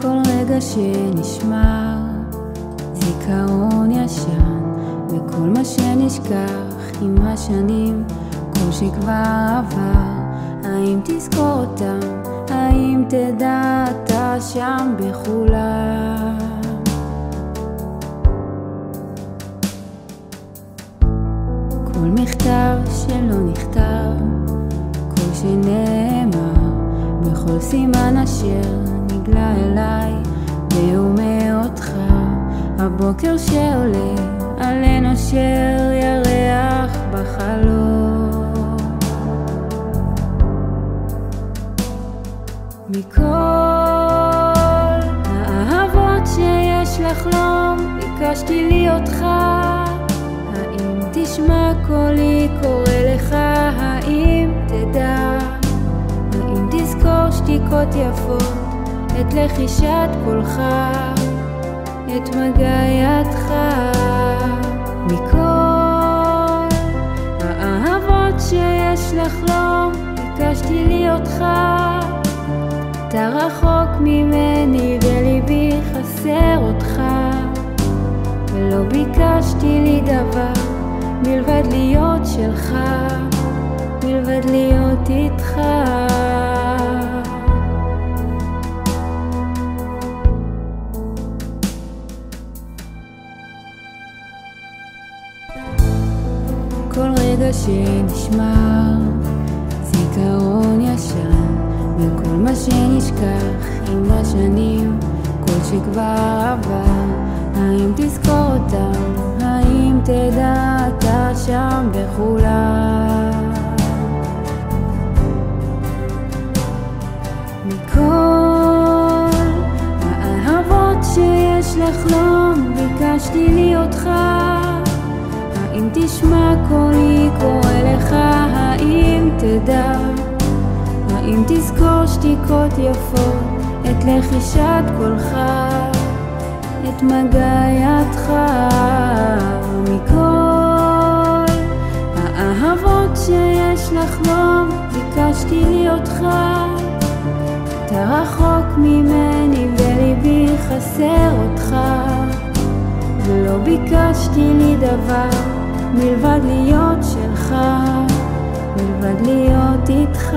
כל רגע שנשמר זיכרון ישן, וכל מה שנשכח עם השנים, כל שכבר עבר, האם תזכור אותם? האם תדע אתה שם בכולם? כל מכתב שלא נכתב, כל שנאמר, בכל סימן אשר נגלה אליי ואומר אותך, הבוקר שעולה עלינו אשר ירח בחלום. מכל האהבות שיש לחלום ביקשתי לי אותך, האם תשמע קולי קורא לך? האם תדע? האם תזכור שתיקות יפות, את לחישת קולך, את מגע ידך? מכל האהבות שיש לחלום ביקשתי לי אותך, אתה רחוק ממני וליבי חסר אותך, ולא ביקשתי לי דבר מלבד להיות שלך, מלבד להיות איתך. כל רגע שנשמר זיכרון ישן, וכל מה שנשכח עם השנים, כל שכבר עבר, האם תזכור אותם? האם תדע אתה שם בכולם? מכל האהבות שיש לחלום ביקשתי לי אותך, האם תשמע קולי קורא לך? האם תדע? האם תזכור שתיקות יפות, את לחישת קולך, את מגע ידך? מכל האהבות שיש לחלום ביקשתי לי אותך, אתה רחוק ממני וליבי חסר אותך, ולא ביקשתי לי דבר מלבד להיות שלך, מלבד להיות איתך.